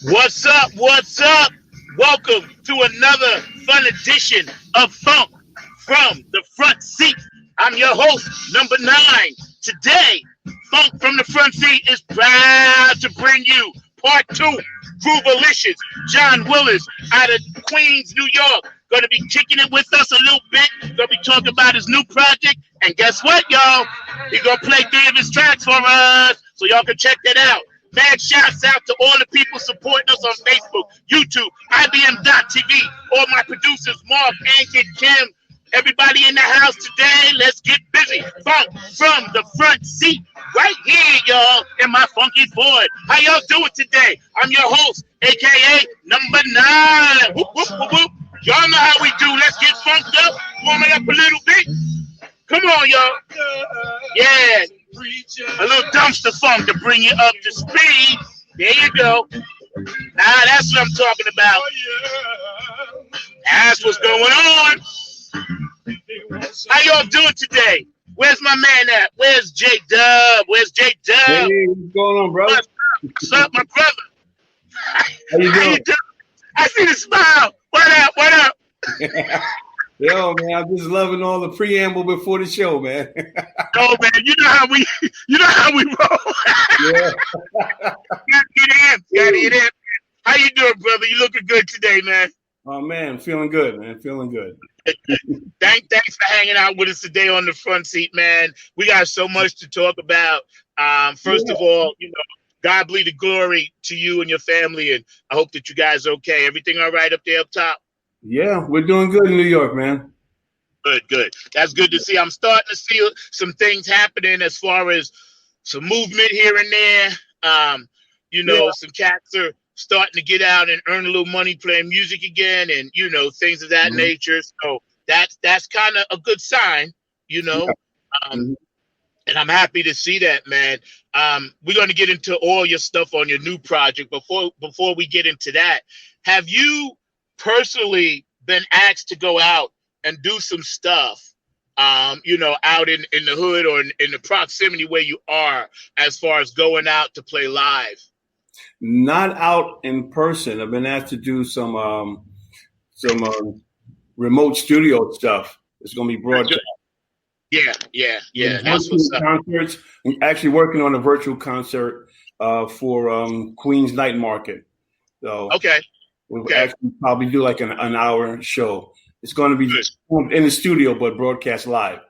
What's up? What's up? Welcome to another fun edition of Funk from the Front Seat. I'm your host, number 9. Today, Funk from the Front Seat is proud to bring you part 2. Groovalicious John Willis out of Queens, New York. Going to be kicking it with us a little bit. Going to be talking about his new project. And guess what, y'all? He's going to play 3 of his tracks for us. So y'all can check that out. Man, shouts out to all the people supporting us on Facebook, YouTube, IBM.TV, all my producers, Mark, Ankit, Kim, everybody in the house today. Let's get busy. Funk from the Front Seat, right here, y'all, in my funky Ford. How y'all doing today? I'm your host, a.k.a. number 9. Whoop, whoop, whoop, whoop. Y'all know how we do. Let's get funked up, warm it up a little bit. Come on, y'all. Yeah. A little dumpster funk to bring you up to speed. There you go. Now that's what I'm talking about. That's what's going on. How y'all doing today? Where's my man at? Where's J Dub? Where's J Dub? Hey, what's going on, bro? What's up, my brother? How you doing? I see the smile. What up? What up? Yo, man, I'm just loving all the preamble before the show, man. Oh man, you know how we roll. Yeah. Gotta get in. How you doing, brother? You looking good today, man. Oh man, feeling good, man. Feeling good. Thanks for hanging out with us today on the Front Seat, man. We got so much to talk about. First of all, God be the glory to you and your family, and I hope that you guys are okay. Everything all right up there up top? Yeah, we're doing good in New York, man. Good. That's good to see. I'm starting to see some things happening as far as some movement here and there. Some cats are starting to get out and earn a little money playing music again, and things of that nature. So that's kind of a good sign, and I'm happy to see that, man. We're going to get into all your stuff on your new project. Before we get into that, have you personally been asked to go out and do some stuff, out in the hood or in the proximity where you are, as far as going out to play live? Not out in person. I've been asked to do some remote studio stuff. It's going to be broadcast. Yeah. That's what's up. Concerts. I'm actually working on a virtual concert for Queens Night Market. So okay. We'll actually probably do like an hour show. It's going to be in the studio, but broadcast live.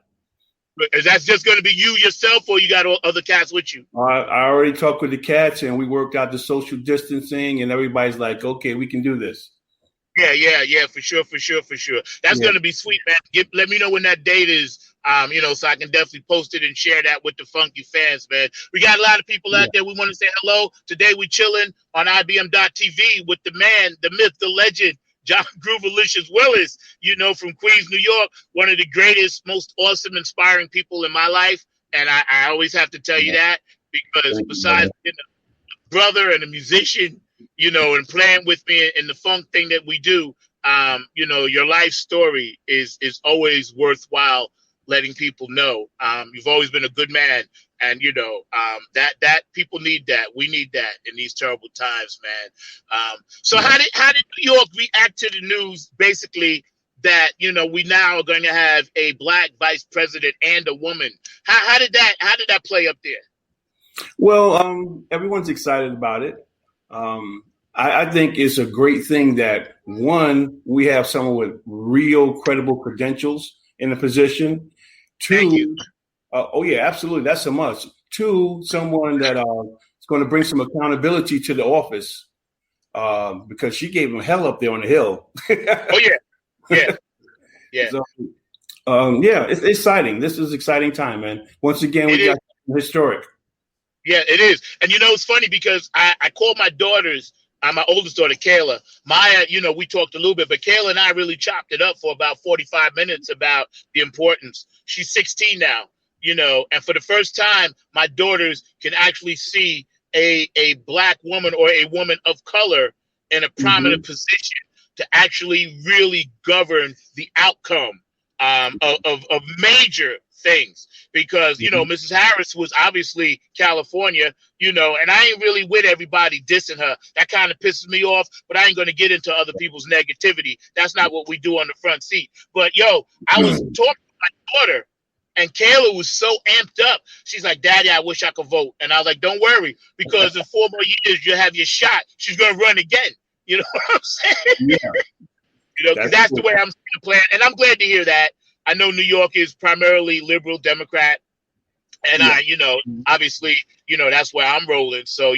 Is that just going to be you yourself, or you got other cats with you? I already talked with the cats, and we worked out the social distancing, and everybody's like, okay, we can do this. Yeah, for sure. That's going to be sweet, man. Let me know when that date is, so I can definitely post it and share that with the funky fans, man. We got a lot of people out there. We want to say hello. Today we chilling on IBM.TV with the man, the myth, the legend, John Groovalicious Willis, from Queens, New York, one of the greatest, most awesome, inspiring people in my life. And I always have to tell you that, because besides being a brother and a musician, and playing with me in the funk thing that we do, your life story is always worthwhile letting people know. You've always been a good man, and that people need that. We need that in these terrible times, man. So how did New York react to the news, basically, that we now are going to have a black vice president and a woman? How did that play up there? Well, everyone's excited about it. I think it's a great thing that, one, we have someone with real credible credentials in the position. Thank you. Oh yeah, absolutely. That's a must. 2, someone that is going to bring some accountability to the office, because she gave him hell up there on the hill. Oh yeah. So, it's exciting. This is an exciting time, man. Once again, we got historic. Yeah, it is. And it's funny because I called my daughters, my oldest daughter, Kayla. Maya, we talked a little bit, but Kayla and I really chopped it up for about 45 minutes about the importance. She's 16 now, and for the first time, my daughters can actually see a black woman or a woman of color in a prominent position to actually really govern the outcome of major things because, Mrs. Harris was obviously California, and I ain't really with everybody dissing her. That kind of pisses me off, but I ain't going to get into other people's negativity. That's not what we do on the front seat. But, I was talking to my daughter, and Kayla was so amped up. She's like, Daddy, I wish I could vote. And I was like, don't worry, because in 4 more years, you'll have your shot. She's going to run again. You know what I'm saying? Yeah. That's cool. The way I'm seeing the plan. And I'm glad to hear that. I know New York is primarily liberal Democrat. And obviously, that's where I'm rolling. So,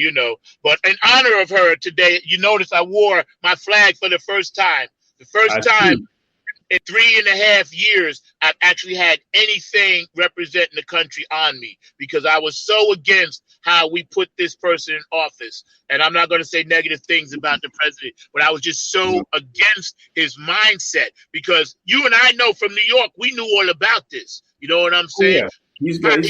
but in honor of her today, you notice I wore my flag for the first time. The first time in 3.5 years, I've actually had anything representing the country on me because I was so against how we put this person in office. And I'm not going to say negative things about the president, but I was just so against his mindset because you and I know from New York, we knew all about this. You know what I'm saying? Yeah. He's good.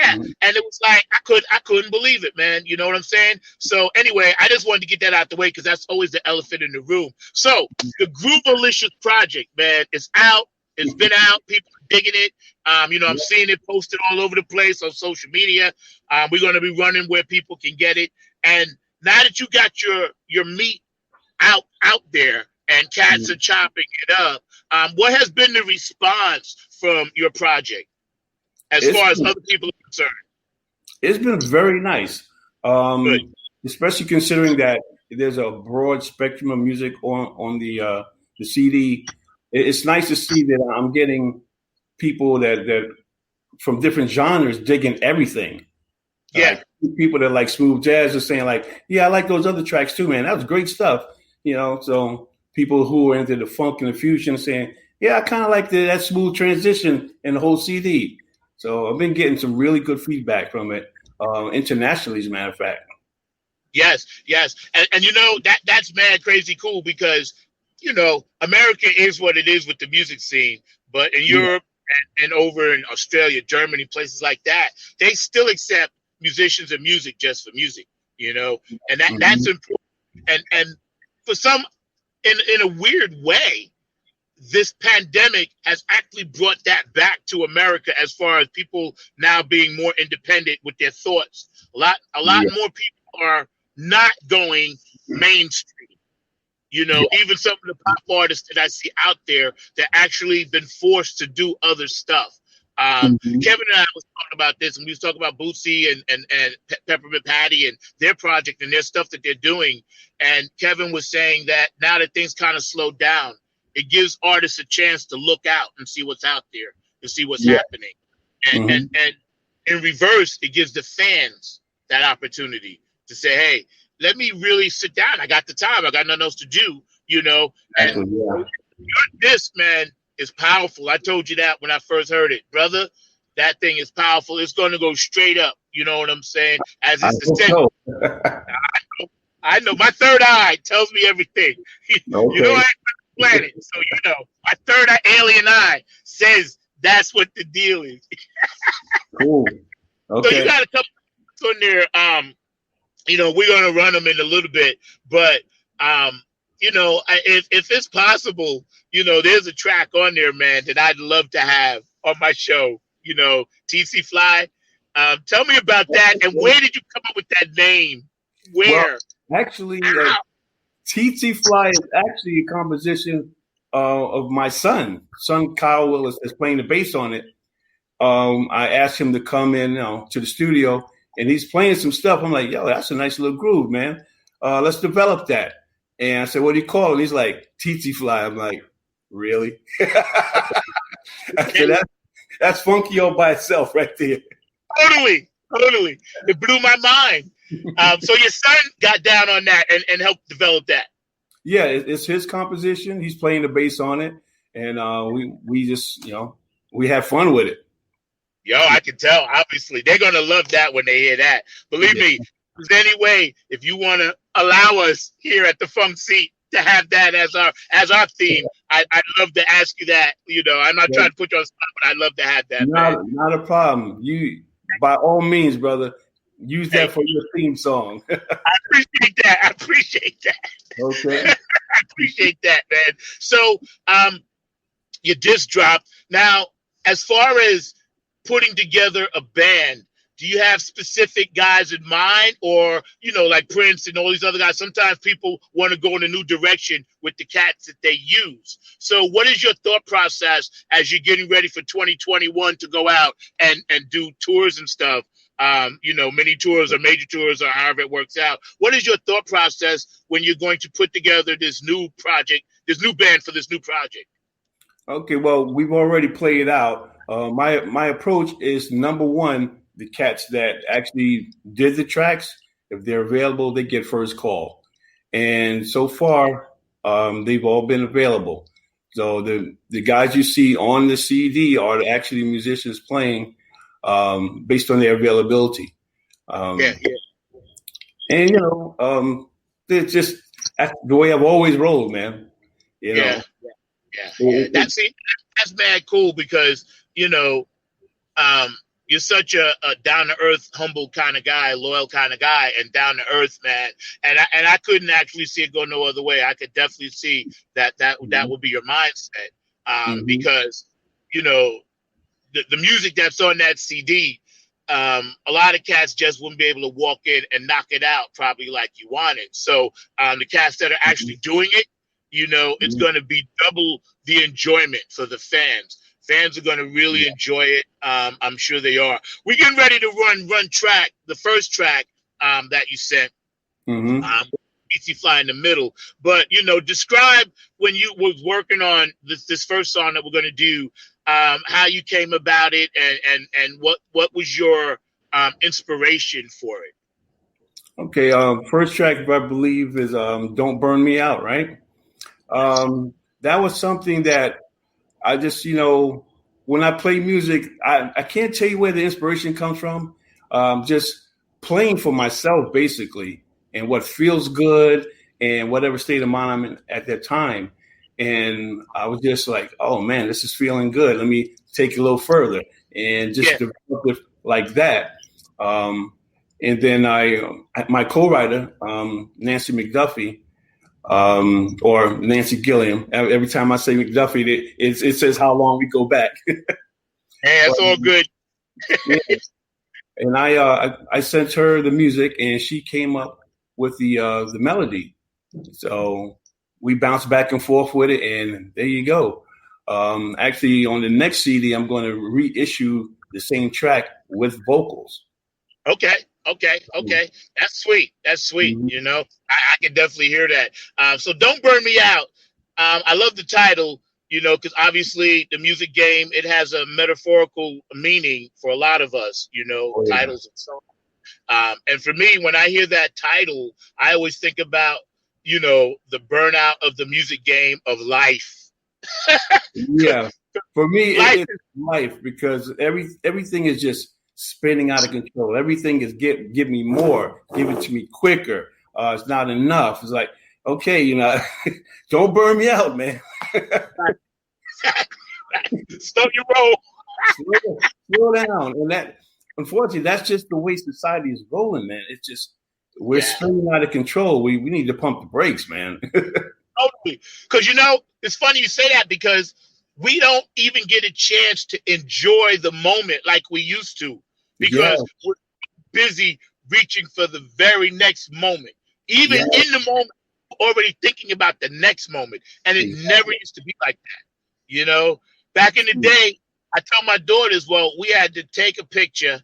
Yeah, and it was like I couldn't believe it, man. You know what I'm saying? So anyway, I just wanted to get that out the way because that's always the elephant in the room. So the Groovalicious project, man, is out. It's been out. People are digging it. I'm seeing it posted all over the place on social media. We're going to be running where people can get it. And now that you got your meat out there and cats are chopping it up, what has been the response from your project? As far as other people are concerned, it's been very nice, especially considering that there's a broad spectrum of music on the CD. It's nice to see that I'm getting people that from different genres digging everything. Yeah, people that like smooth jazz are saying like, "Yeah, I like those other tracks too, man. That was great stuff." So people who are into the funk and the fusion are saying, "Yeah, I kind of like that smooth transition in the whole CD." So I've been getting some really good feedback from it internationally, as a matter of fact. Yes. And that's mad crazy cool because, America is what it is with the music scene. But in Europe and over in Australia, Germany, places like that, they still accept musicians and music just for music, and that's important. And for some, in a weird way, this pandemic has actually brought that back to America as far as people now being more independent with their thoughts. A lot more people are not going mainstream. Even some of the pop artists that I see out there that actually been forced to do other stuff. Kevin and I was talking about this, and we was talking about Bootsy and Peppermint Patty and their project and their stuff that they're doing. And Kevin was saying that now that things kind of slowed down, it gives artists a chance to look out and see what's out there, to see what's happening. And in reverse, it gives the fans that opportunity to say, hey, let me really sit down. I got the time. I got nothing else to do, And your disc, man, is powerful. I told you that when I first heard it. Brother, that thing is powerful. It's going to go straight up. You know what I'm saying? As it's the I know. My third eye tells me everything. Okay. I planet. So, my third eye, alien eye says that's what the deal is. Cool. Okay. So you got a couple on there. We're going to run them in a little bit, but, if it's possible, there's a track on there, man, that I'd love to have on my show, TC Fly. Tell me about that. And where did you come up with that name? Where? Well, actually, TT Fly is actually a composition of my son Kyle Willis, is playing the bass on it. I asked him to come in to the studio, and he's playing some stuff. I'm like, yo, that's a nice little groove, man. Let's develop that. And I said, what do you call it? And he's like, TT Fly. I'm like, really? I said, that's funky all by itself right there. Totally. It blew my mind. So your son got down on that and helped develop that. Yeah, it's his composition. He's playing the bass on it, and we just we have fun with it. Yo, I can tell. Obviously, they're gonna love that when they hear that. Believe me, if there's any way, if you want to allow us here at the Funk Seat to have that as our theme, I'd love to ask you that. I'm not trying to put you on spot, but I'd love to have that. Not a problem. You, by all means, brother. Use that for your theme song. I appreciate that. Okay. I appreciate that, man. So, your disc dropped. Now, as far as putting together a band, do you have specific guys in mind, or, like Prince and all these other guys? Sometimes people want to go in a new direction with the cats that they use. So what is your thought process as you're getting ready for 2021 to go out and do tours and stuff? Mini tours or major tours or however it works out. What is your thought process when you're going to put together this new project, this new band for this new project? Okay, well, we've already played it out. My approach is, number one, the cats that actually did the tracks, if they're available, they get first call. And so far, they've all been available. So the guys you see on the CD are actually musicians playing based on their availability. And, it's just the way I've always rolled, man. Yeah. That's mad cool because, you're such a down-to-earth, humble kind of guy, loyal kind of guy, and down-to-earth, man. And I couldn't actually see it go no other way. I could definitely see that would be your mindset because, the music that's on that CD, a lot of cats just wouldn't be able to walk in and knock it out probably like you wanted. So the cats that are actually doing it, it's going to be double the enjoyment for the fans. Fans are going to really enjoy it. I'm sure they are. We're getting ready to run track, the first track that you sent. BC Fly in the middle. But, describe when you was working on this first song that we're going to do, how you came about it and what was your inspiration for it? Okay, first track, I believe, is Don't Burn Me Out, right? That was something that I just, when I play music, I can't tell you where the inspiration comes from. Just playing for myself, basically, and what feels good and whatever state of mind I'm in at that time. And I was just like, oh, man, this is feeling good. Let me take it a little further and just develop it like that. And then my co-writer, Nancy McDuffie, or Nancy Gilliam. Every time I say McDuffie, it says how long we go back. Hey, that's all good. And I sent her the music, and she came up with the melody. So we bounced back and forth with it, and there you go. Actually, on the next CD, I'm going to reissue the same track with vocals. Okay. That's sweet. Mm-hmm. I can definitely hear that. So Don't Burn Me Out. I love the title, because obviously the music game, it has a metaphorical meaning for a lot of us, titles and songs. And for me, when I hear that title, I always think about, the burnout of the music game of life. Yeah. For me, it's life because everything is just spinning out of control. Everything is give me more, give it to me quicker. It's not enough. It's like, okay, don't burn me out, man. Stop your roll. Slow down. And that, unfortunately, that's just the way society is rolling, man. It's just we're spinning out of control. We need to pump the brakes, man. Totally. Because it's funny you say that because we don't even get a chance to enjoy the moment like we used to. Because we're busy reaching for the very next moment. Even in the moment, already thinking about the next moment. And it never used to be like that. Back in the day, I tell my daughters, well, we had to take a picture,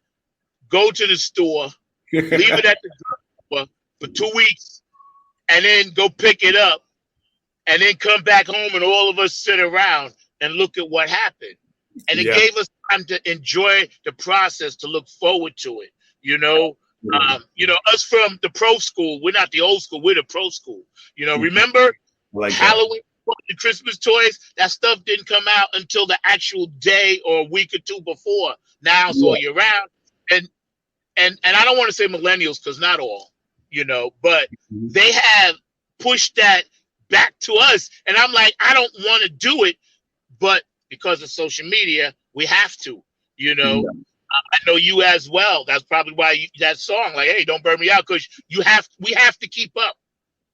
go to the store, leave it at the store for 2 weeks, and then go pick it up, and then come back home and all of us sit around and look at what happened. And it gave us time to enjoy the process, to look forward to it. Us from the pro school, we're not the old school, we're the pro school. Remember Halloween, the Christmas toys, that stuff didn't come out until the actual day or a week or two before. Now it's all year round. And I don't want to say millennials because not all, but they have pushed that back to us. And I'm like, I don't want to do it, but because of social media, we have to, I know you as well. That's probably why that song, like, hey, don't burn me out, because we have to keep up,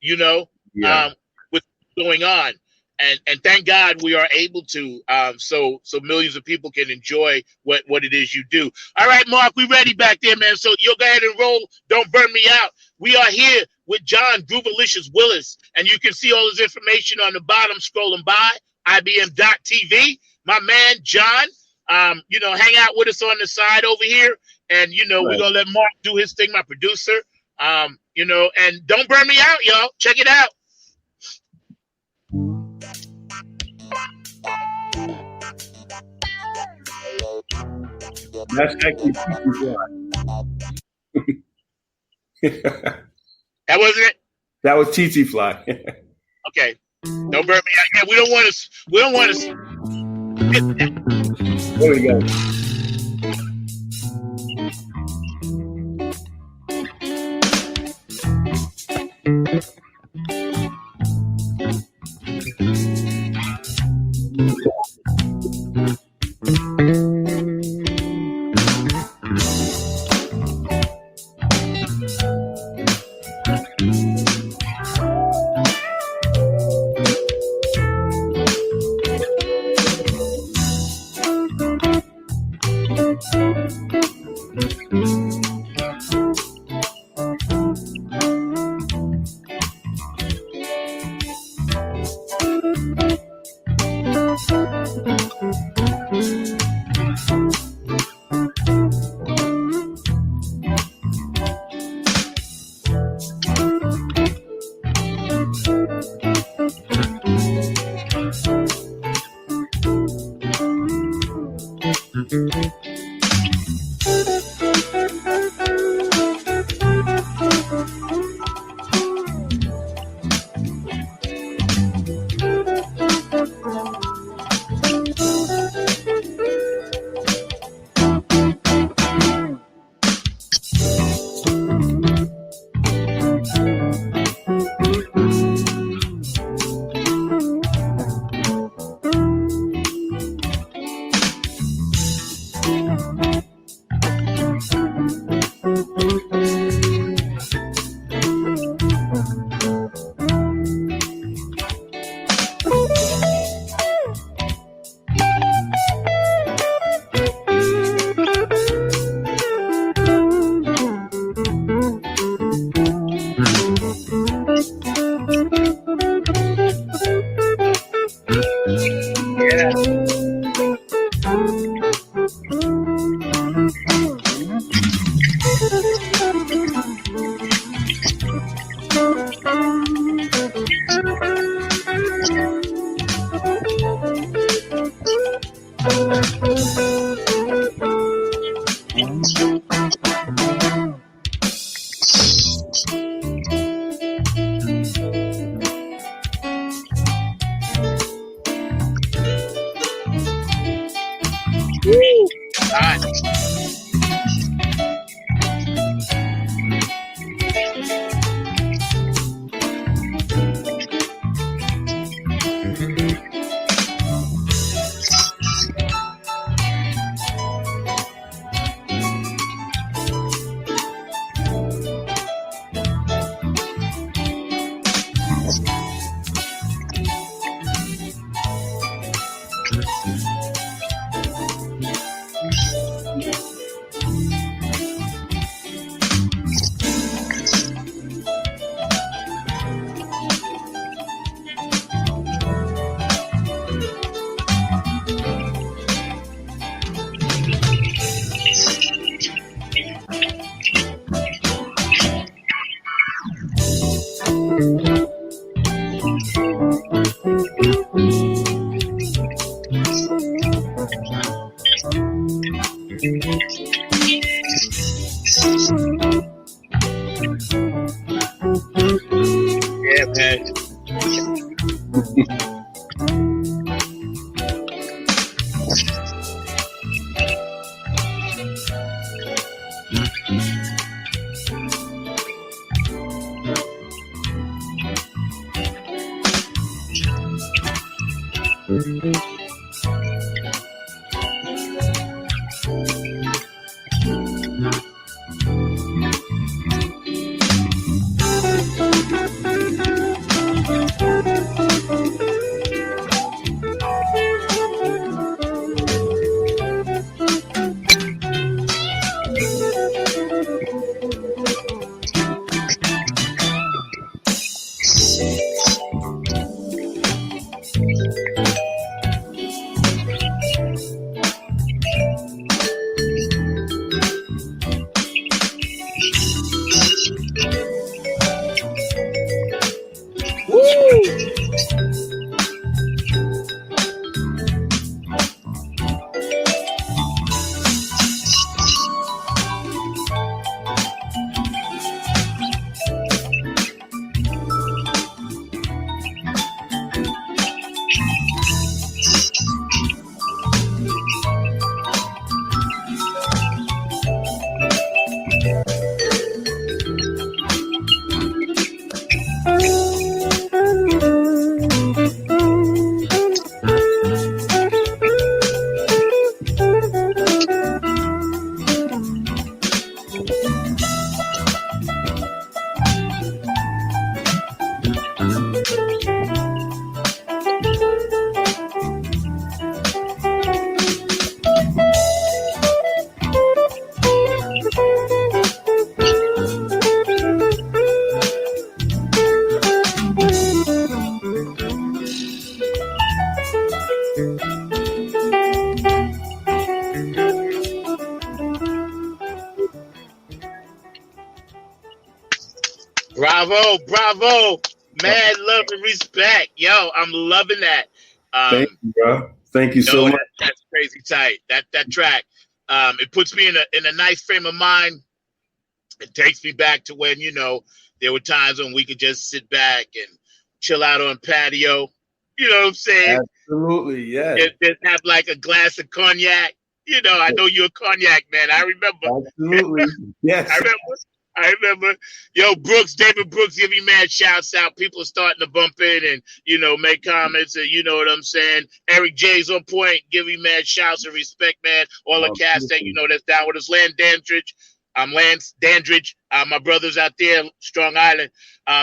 with what's going on. And thank God we are able to, so millions of people can enjoy what it is you do. All right, Mark, we ready back there, man. So you'll go ahead and roll. Don't burn me out. We are here with John Groovalicious Willis, and you can see all his information on the bottom scrolling by, IBM.TV. My man, John, hang out with us on the side over here, and, we're going to let Mark do his thing, my producer, and don't burn me out, y'all. Check it out. That's actually That wasn't it? That was TT Fly. Okay. Don't burn me out. Yeah, we don't want to. There we go. Yeah, man. Bravo, bravo. Mad love and respect. Yo, I'm loving that. Thank you, bro. Thank you so much. That's crazy tight. That track. It puts me in a nice frame of mind. It takes me back to when, there were times when we could just sit back and chill out on patio. You know what I'm saying? Absolutely, yeah. Just have like a glass of cognac. I know you're a cognac man. I remember. Absolutely. Yes. I remember. Yo, David Brooks giving mad shouts out. People are starting to bump in and, make comments and you know what I'm saying. Eric J's on point, giving mad shouts and respect, man. All the cast that, that's down with us. Lance Dandridge, my brothers out there, Strong Island.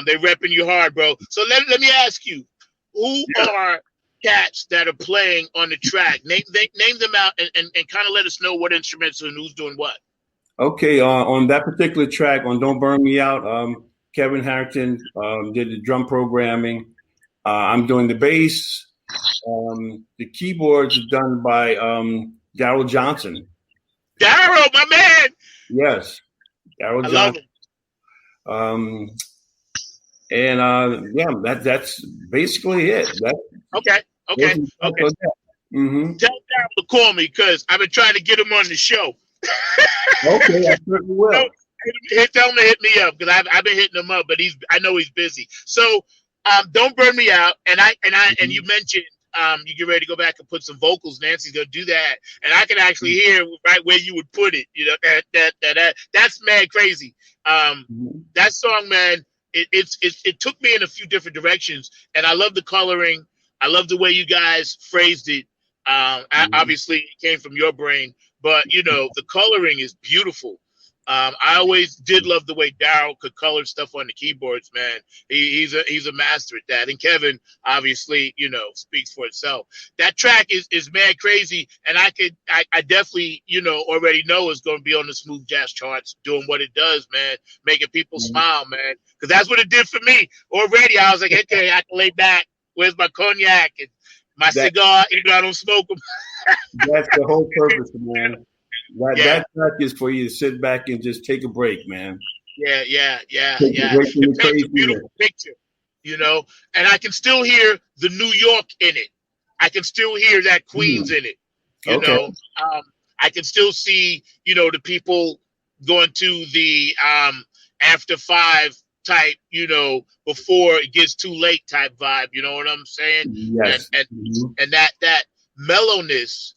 They repping you hard, bro. So let me ask you, who are cats that are playing on the track? Name them out and kind of let us know what instruments and who's doing what. Okay, on that particular track, on Don't Burn Me Out, Kevin Harrington did the drum programming. I'm doing the bass. The keyboards are done by Daryl Johnson. Daryl, my man! Yes, Daryl Johnson. And that's basically it. Okay. Mm-hmm. Tell Daryl to call me because I've been trying to get him on the show. Okay, I certainly will. Tell him to hit me up because I've been hitting him up, but I know he's busy. So Don't Burn Me Out, and you mentioned you get ready to go back and put some vocals. Nancy's gonna do that, and I can actually hear right where you would put it. That's mad crazy. That song, man, it took me in a few different directions, and I love the coloring. I love the way you guys phrased it. Obviously, it came from your brain. But, the coloring is beautiful. I always did love the way Daryl could color stuff on the keyboards, man. He's a master at that. And Kevin, obviously, speaks for itself. That track is mad crazy. And I definitely, already know it's going to be on the smooth jazz charts doing what it does, man. Making people smile, man. Because that's what it did for me already. I was like, okay, I can lay back. Where's my cognac and my cigar? Even though I don't smoke them. That's the whole purpose, man. That track is for you to sit back and just take a break, man. Yeah. It paints a beautiful picture, and I can still hear the New York in it. I can still hear that Queens in it, you know. I can still see, the people going to the after 5 type, before it gets too late type vibe, you know what I'm saying? Yes. And that mellowness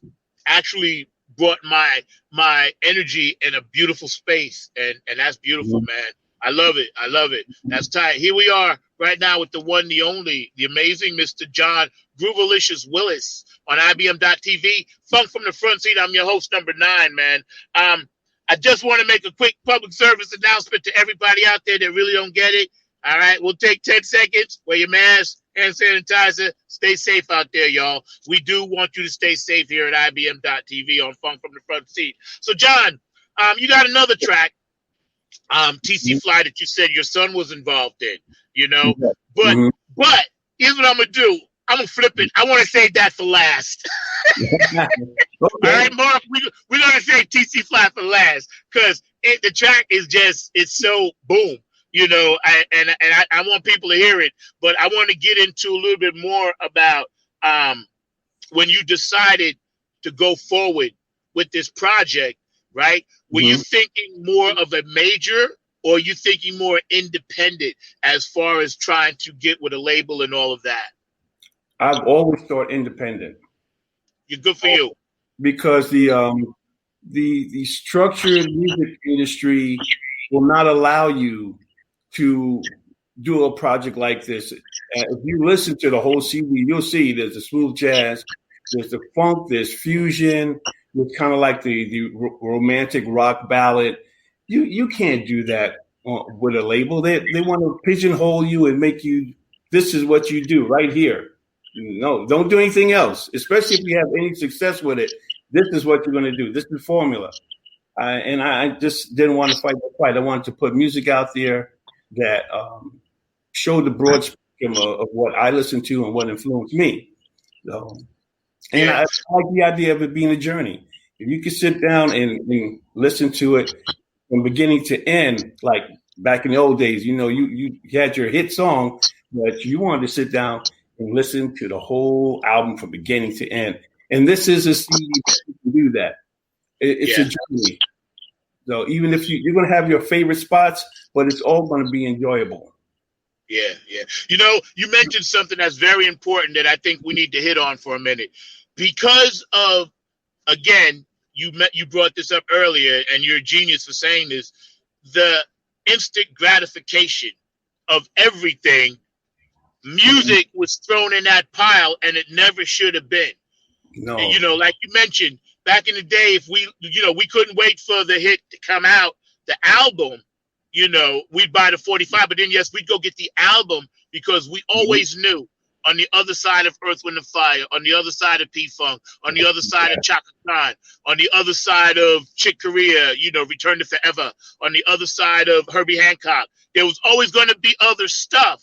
actually brought my energy in a beautiful space, and that's beautiful, man. I love it. That's tight. Here we are right now with the one, the only, the amazing Mr. John Groovalicious Willis on IBM.TV. Funk from the front seat. I'm your host, number 9, man. I just want to make a quick public service announcement to everybody out there that really don't get it. All right, we'll take 10 seconds. Wear your mask, hand sanitizer. Stay safe out there, y'all. We do want you to stay safe here at IBM.TV on Funk from the Front Seat. So, John, you got another track, TC Fly, that you said your son was involved in, But here's what I'm going to do. I'm going to flip it. I want to save that for last. Okay. All right, Mark, we're going to save TC Fly for last because the track is it's so boom. I want people to hear it, but I want to get into a little bit more about when you decided to go forward with this project, right? Were you thinking more of a major, or are you thinking more independent as far as trying to get with a label and all of that? I've always thought independent. You're good for you. Because the structured music industry will not allow you to do a project like this. If you listen to the whole CD, you'll see there's the smooth jazz, there's the funk, there's fusion, there's kind of like the romantic rock ballad. You can't do that with a label. They want to pigeonhole you and make you, this is what you do right here. No, don't do anything else, especially if you have any success with it. This is what you're going to do. This is the formula. And I just didn't want to fight the fight. I wanted to put music out there that showed the broad spectrum of what I listen to and what influenced me. So, and I like the idea of it being a journey. If you can sit down and listen to it from beginning to end, like back in the old days, you had your hit song, but you wanted to sit down and listen to the whole album from beginning to end. And this is a CD that you can do that. It's a journey. So even if you're going to have your favorite spots, but it's all going to be enjoyable. Yeah. You mentioned something that's very important that I think we need to hit on for a minute. Because of, again, you brought this up earlier, and you're a genius for saying this, the instant gratification of everything. Music was thrown in that pile, and it never should have been. No. And, like you mentioned, back in the day, if we couldn't wait for the hit to come out, the album, we'd buy the 45, but then we'd go get the album because we always knew on the other side of Earth, Wind and Fire, on the other side of P-Funk, on the other side of Chaka Khan, on the other side of Chick Corea, Return to Forever, on the other side of Herbie Hancock, there was always going to be other stuff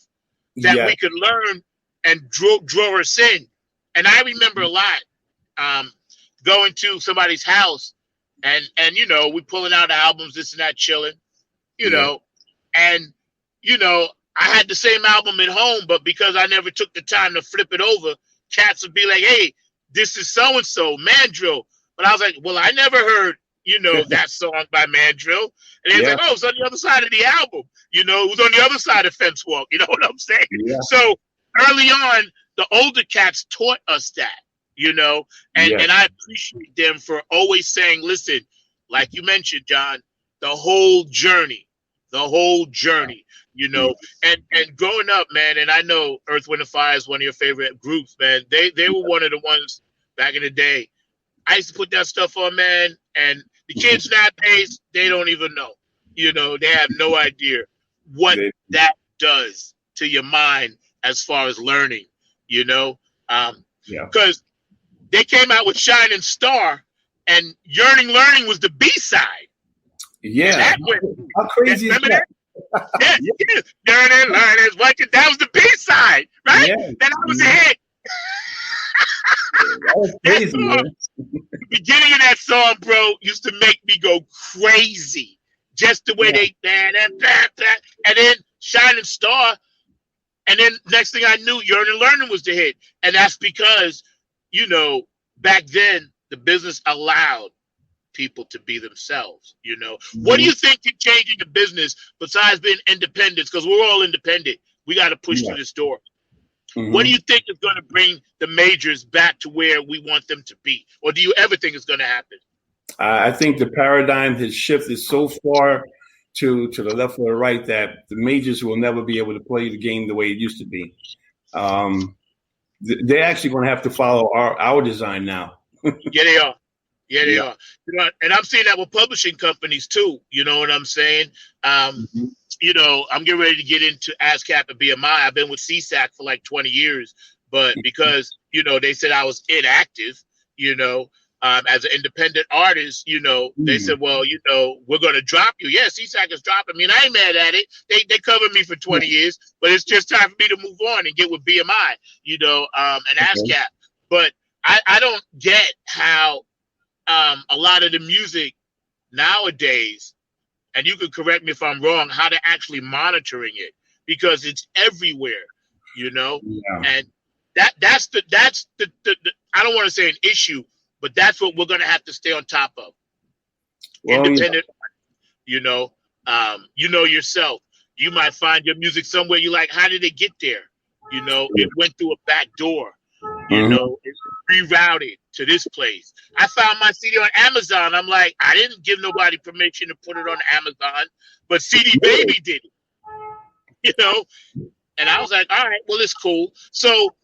that we could learn and draw us in. And I remember a lot going to somebody's house and we pulling out albums, this and that, chilling, and, I had the same album at home, but because I never took the time to flip it over, cats would be like, hey, this is so-and-so, Mandrill. But I was like, well, I never heard, that song by Mandrill. And they was like, oh, it's on the other side of the album. It was on the other side of Fence Walk. You know what I'm saying? Yeah. So early on, the older cats taught us that, and I appreciate them for always saying, listen, like you mentioned, John, the whole journey, and growing up, man, and I know Earth, Wind and Fire is one of your favorite groups, man. They were one of the ones back in the day. I used to put that stuff on, man, and the kids nowadays, they don't even know. They have no idea what that does to your mind as far as learning, because they came out with Shining Star, and Yearning Learning was the B-side. Yeah. How crazy is that? Yearning Learning, that was the B-side, right? Yeah. Then I was a hit. That was crazy, man. The beginning of that song, bro, used to make me go crazy. Just the way they and then Shining Star, and then next thing I knew, Yearning Learning was the hit. And that's because, back then the business allowed people to be themselves. What do you think can change in the business besides being independent? Because we're all independent. We got to push through this door. What do you think is going to bring the majors back to where we want them to be? Or do you ever think it's going to happen? I think the paradigm has shifted so far to the left or the right that the majors will never be able to play the game the way it used to be. They're actually going to have to follow our design now. Yeah, they are. Yeah, they are. And I'm seeing that with publishing companies too. You know what I'm saying? I'm getting ready to get into ASCAP and BMI. I've been with CSAC for like 20 years, but because, they said I was inactive, as an independent artist, they said, well, we're going to drop you. Yeah, CSAC is dropping me, and I ain't mad at it. They covered me for 20 years, but it's just time for me to move on and get with BMI, and ASCAP. But I don't get how a lot of the music nowadays, and you can correct me if I'm wrong, how they're actually monitoring it, because it's everywhere, and that's the I don't want to say an issue, but that's what we're going to have to stay on top of. Well, independent, yourself. You might find your music somewhere you like. How did it get there? It went through a back door. It's rerouted to this place. I found my CD on Amazon. I'm like, I didn't give nobody permission to put it on Amazon, but CD Baby did it. And I was like, all right, well, it's cool. So,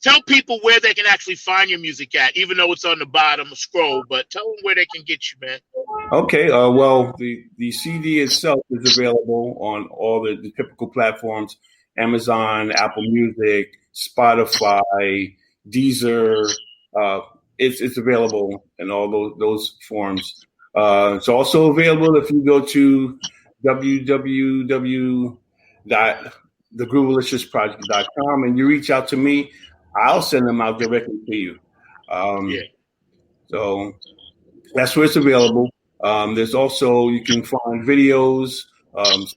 tell people where they can actually find your music at, even though it's on the bottom scroll. But tell them where they can get you, man. Okay. Well, the CD itself is available on all the typical platforms: Amazon, Apple Music, Spotify, Deezer. It's available in all those forms. It's also available if you go to www.thegroovaliciousproject.com and you reach out to me. I'll send them out directly to you. So that's where it's available. There's also, you can find videos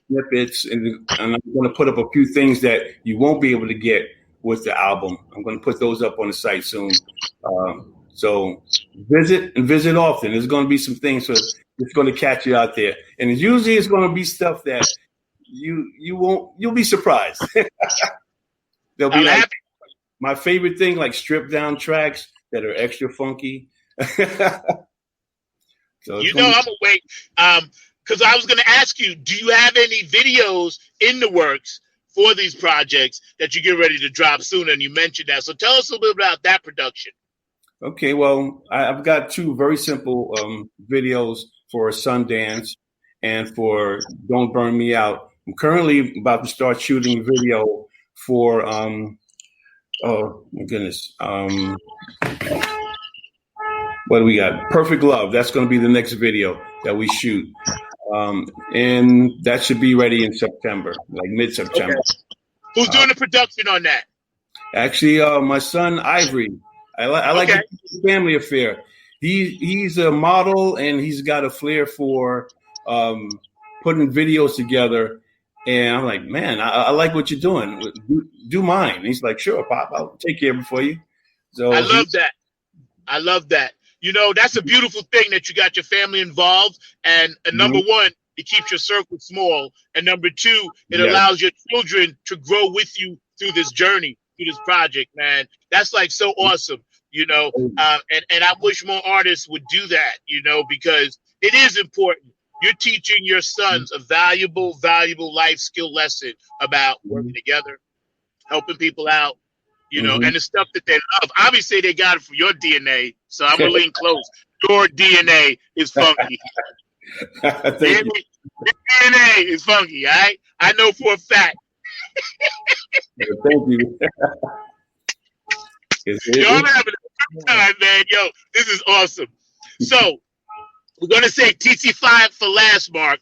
snippets, and I'm going to put up a few things that you won't be able to get with the album. I'm going to put those up on the site soon. So visit often. There's going to be some things that's going to catch you out there, and usually it's going to be stuff that you'll be surprised. They'll be like my favorite thing, like stripped down tracks that are extra funky. So I'm gonna wait. Because I was going to ask you, do you have any videos in the works for these projects that you get ready to drop soon? And you mentioned that. So tell us a little bit about that production. Okay, well, I've got two very simple videos for Sundance and for Don't Burn Me Out. I'm currently about to start shooting video for, oh my goodness, what do we got? Perfect Love. That's going to be the next video that we shoot. And that should be ready in September, like mid-September. Okay. Who's doing the production on that? Actually, my son Ivory. I like the family affair. He's a model and he's got a flair for putting videos together. And I'm like, man, I like what you're doing. Do mine. And he's like, sure, Pop, I'll take care of it for you. So I love that. I love that. You know, that's a beautiful thing that you got your family involved. And number one, it keeps your circle small. And number two, it allows your children to grow with you through this journey, through this project, man. That's like so awesome, you know. And I wish more artists would do that, you know, because it is important. You're teaching your sons a valuable life skill lesson about working together, helping people out. You know, and the stuff that they love. Obviously, they got it from your DNA, so I'm gonna lean close. Your DNA is funky. Your DNA is funky, all right? I know for a fact. Thank you. Yo, I'm having a good time, man. Yo, this is awesome. So, we're gonna say TC5 for last, Mark.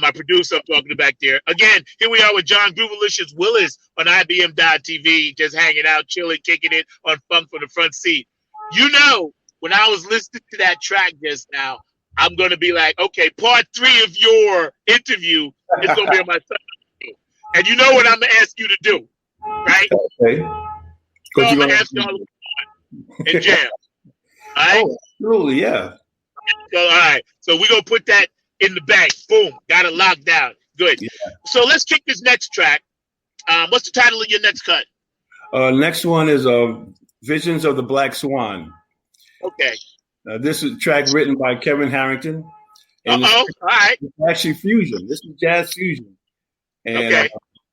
My producer, I'm talking to back there. Again, here we are with John Groovalicious Willis on IBM.TV, just hanging out, chilling, kicking it on Funk from the Front Seat. You know, when I was listening to that track just now, I'm going to be like, okay, part 3 of your interview is going to be on my son. And you know what I'm going to ask you to do, right? Okay. So I'm going to ask you all and jam. All right? Oh, absolutely, yeah. So, all right. So we're going to put that in the bank. Boom. Got it locked down. Good. Yeah. So let's kick this next track. What's the title of your next cut? Next one is Visions of the Black Swan. Okay. This is a track written by Kevin Harrington. And all right. It's actually fusion. This is jazz fusion. And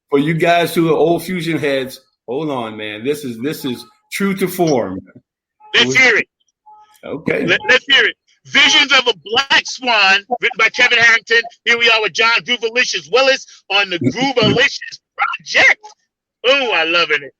for you guys who are old fusion heads, hold on, man. This is true to form. Let's hear it. Okay. Let's hear it. Visions of a Black Swan, written by Kevin Harrington. Here we are with John Groovalicious Willis on the Groovalicious Project. Oh, I loving it.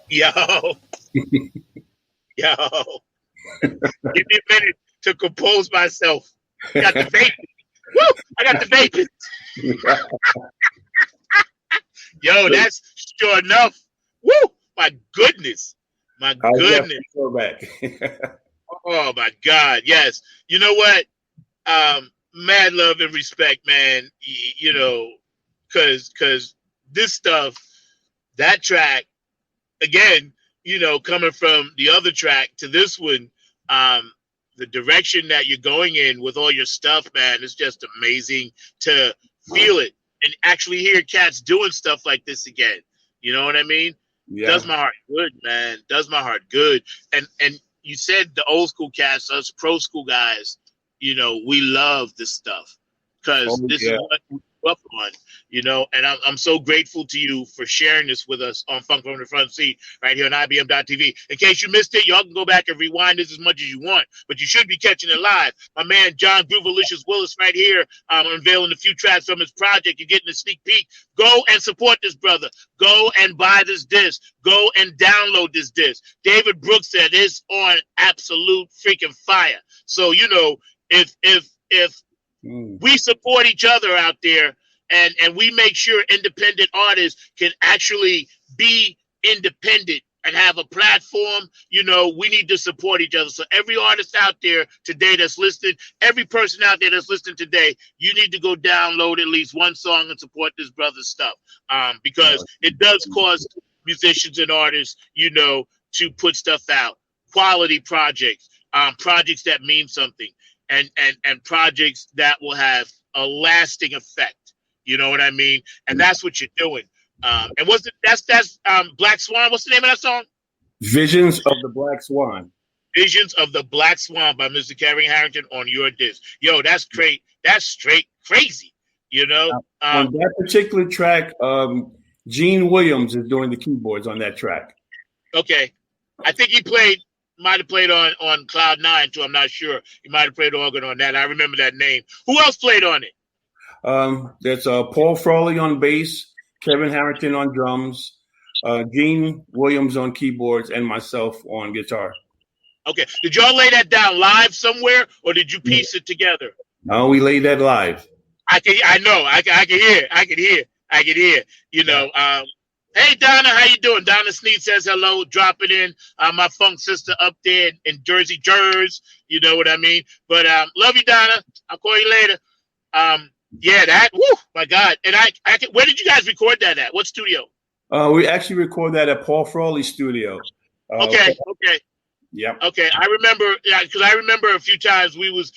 Yo, yo, give me a minute to compose myself. Got the vaping. Woo! I got the vaping. Yo, that's sure enough. Woo! My goodness. My goodness. Go back. Oh my God. Yes. You know what? Mad love and respect, man. You know, cause this stuff, that track, again, you know, coming from the other track to this one, the direction that you're going in with all your stuff, man, it's just amazing to feel it and actually hear cats doing stuff like this again. You know what I mean? Yeah. Does my heart good, man. Does my heart good. And you said the old school cats, us pro school guys, you know, we love this stuff because this is what we grew up on, you know, and I'm so grateful to you for sharing this with us on Funk from the Front Seat right here on IBM.TV. In case you missed it, y'all can go back and rewind this as much as you want, but you should be catching it live. My man, John Groovalicious Willis right here, unveiling a few tracks from his project. You're getting a sneak peek. Go and support this brother. Go and buy this disc. Go and download this disc. David Brooks said it's on absolute freaking fire. So, you know, if we support each other out there and we make sure independent artists can actually be independent and have a platform, you know, we need to support each other. So every artist out there today that's listening, every person out there that's listening today, you need to go download at least one song and support this brother's stuff, because it does cause musicians and artists, you know, to put stuff out, quality projects, projects that mean something. And projects that will have a lasting effect. You know what I mean? And that's what you're doing. And that's Black Swan. What's the name of that song? Visions of the Black Swan. Visions of the Black Swan by Mr. Kevin Harrington on your disc. Yo, that's great. That's straight crazy. You know? On that particular track, Gene Williams is doing the keyboards on that track. Okay. I think he might have played on Cloud 9 too. I'm not sure. He might have played organ on that. I remember that name. Who else played on it? There's Paul Frawley on bass, Kevin Harrington on drums, Gene Williams on keyboards, and myself on guitar. Okay. Did y'all lay that down live somewhere, or did you piece it together? No, we laid that live. I can hear. You know, hey, Donna, how you doing? Donna Sneed says hello, dropping in. My funk sister up there in Jersey, you know what I mean? But love you, Donna. I'll call you later. Yeah, that, woo, my God. And where did you guys record that at? What studio? We actually record that at Paul Frawley's studio. Okay. Yeah. Okay, I remember, because I remember a few times we was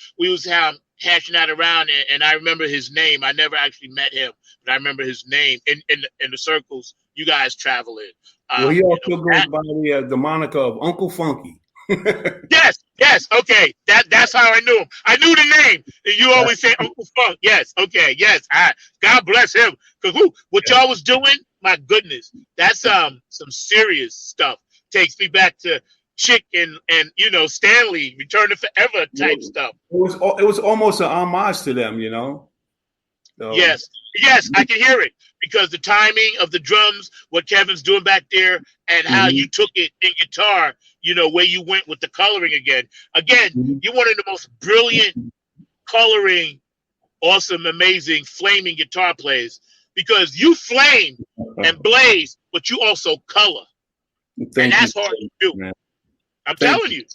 hashing that around, and I remember his name. I never actually met him, but I remember his name in the circles you guys travel in. Well, he also goes by the moniker of Uncle Funky. Yes, Yes, okay. That's how I knew him. I knew the name. And you always say Uncle Funk. Yes, okay, yes. God bless him. Cause what y'all was doing, my goodness, that's some serious stuff. Takes me back to Chick and Stanley, Return to Forever type stuff. It was almost an homage to them, So, Yes, yes, I can hear it because the timing of the drums, what Kevin's doing back there, and how you took it in guitar, where you went with the coloring again. Again, you're one of the most brilliant coloring, awesome, amazing, flaming guitar players because you flame and blaze, but you also color. And that's hard to do. Man. I'm telling you.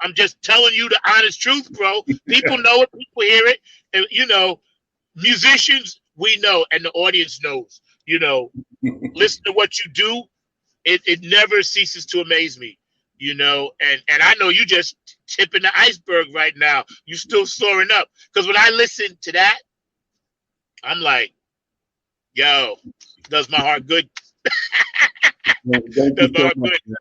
I'm just telling you the honest truth, bro. People know it, people hear it, and musicians, we know, and the audience knows. Listen to what you do. It never ceases to amaze me. And I know you just tipping the iceberg right now. You still soaring up. Because when I listen to that, I'm like, yo, does my heart good. Does my heart good. And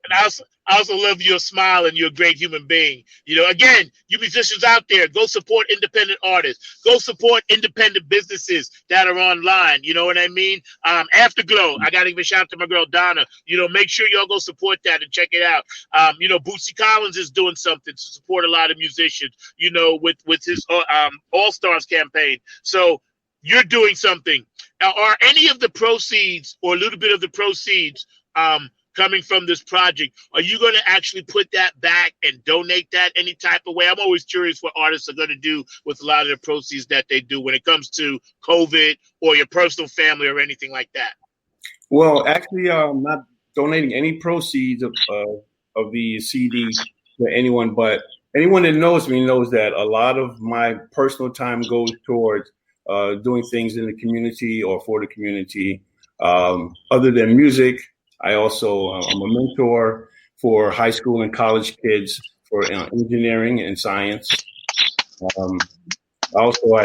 I also love your smile and you're a great human being. Again, you musicians out there, go support independent artists. Go support independent businesses that are online. You know what I mean? Afterglow, I got to give a shout out to my girl Donna. Make sure y'all go support that and check it out. Bootsy Collins is doing something to support a lot of musicians, with his All Stars campaign. So you're doing something. Are any of the proceeds or a little bit of the proceeds coming from this project, are you going to actually put that back and donate that any type of way? I'm always curious what artists are going to do with a lot of the proceeds that they do when it comes to COVID or your personal family or anything like that. Well, actually, I'm not donating any proceeds of the CD to anyone, but anyone that knows me knows that a lot of my personal time goes towards doing things in the community or for the community. Other than music, I also I'm a mentor for high school and college kids for engineering and science. Also, I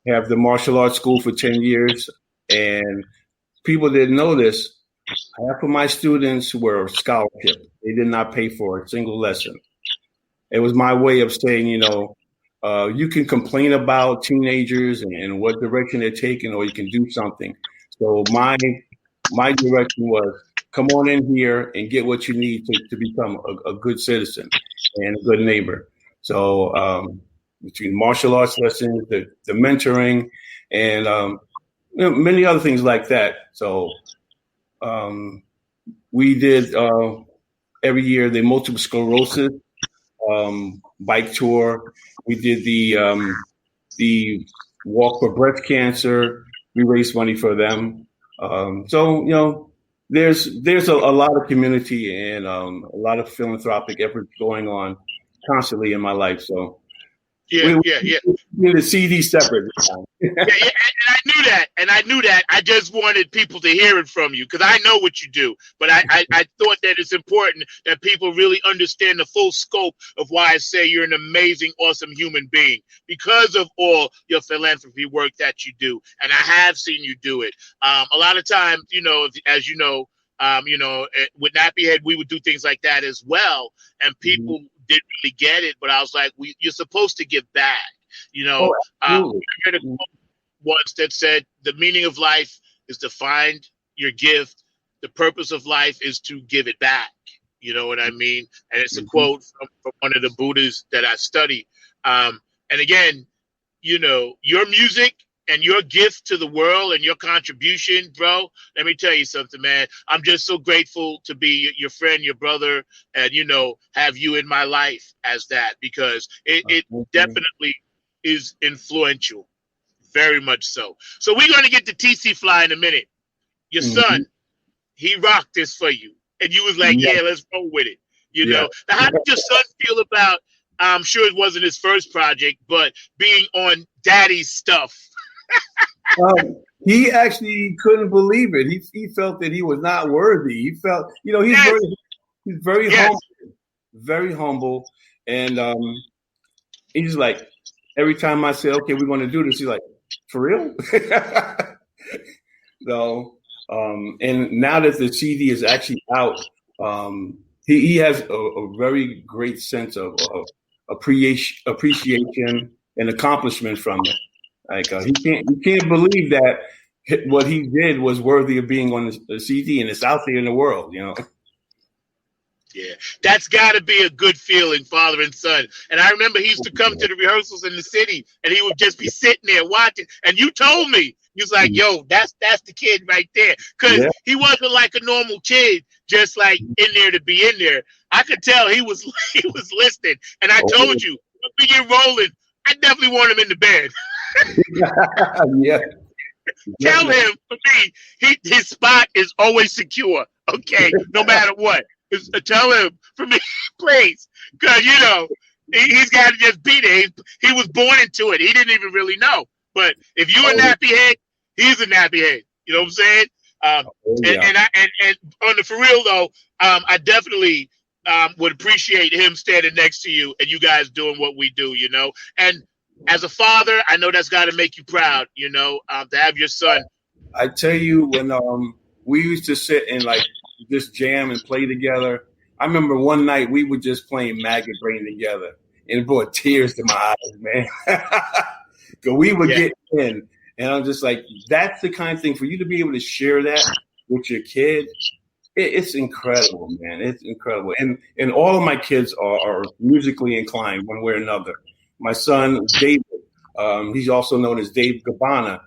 have the martial arts school for 10 years, and people didn't know this. Half of my students were scholarship. They did not pay for a single lesson. It was my way of saying, you can complain about teenagers and what direction they're taking, or you can do something. So my direction was come on in here and get what you need to become a good citizen and a good neighbor. So between martial arts lessons, the mentoring, and many other things like that. So we did every year the multiple sclerosis bike tour. We did the walk for breast cancer. We raised money for them. So there's a lot of community and a lot of philanthropic efforts going on constantly in my life. So yeah. The CD separate. And I knew that. I just wanted people to hear it from you because I know what you do. But I thought that it's important that people really understand the full scope of why I say you're an amazing, awesome human being because of all your philanthropy work that you do. And I have seen you do it. A lot of times, as you know, with Nappy Head, we would do things like that as well. And people didn't really get it. But I was like, you're supposed to give back. I heard a quote once that said, the meaning of life is to find your gift. The purpose of life is to give it back. You know what I mean? And it's a quote from one of the Buddhas that I study. And again, your music and your gift to the world and your contribution, bro, let me tell you something, man. I'm just so grateful to be your friend, your brother, and, have you in my life as that, because it definitely is influential. Very much so. So we're going to get to TC Fly in a minute. Your son, he rocked this for you. And you was like, yeah, let's roll with it. Now, how did your son feel about, I'm sure it wasn't his first project, but being on Daddy's stuff? He actually couldn't believe it. He felt that he was not worthy. He felt, he's very humble, very humble. And he's like, every time I say, okay, we're going to do this, he's like, for real? So, and now that the CD is actually out, he has a very great sense of appreciation and accomplishment from it. Like he can't believe that what he did was worthy of being on the CD, and it's out there in the world, you know. Yeah, that's got to be a good feeling, father and son. And I remember he used to come to the rehearsals in the city, and he would just be sitting there watching. And you told me, he was like, "Yo, that's the kid right there," because he wasn't like a normal kid, just like in there to be in there. I could tell he was listening. And I told you, when we get rolling, I definitely want him in the band. Yeah. Tell him, for me, his spot is always secure. Okay, no matter what. Tell him for me, please, because you know he's got to just be there. He was born into it. He didn't even really know. But if you're a nappy head, he's a nappy head. You know what I'm saying? And on the for real though, I definitely would appreciate him standing next to you and you guys doing what we do. You know, and as a father, I know that's got to make you proud. You know, to have your son. I tell you, when we used to sit and like just jam and play together. I remember one night we were just playing Maggot Brain together, and it brought tears to my eyes, man. Because we would get in, and I'm just like, that's the kind of thing for you to be able to share that with your kid. It's incredible, man. It's incredible, and all of my kids are musically inclined one way or another. My son David, he's also known as Dave Gabbana.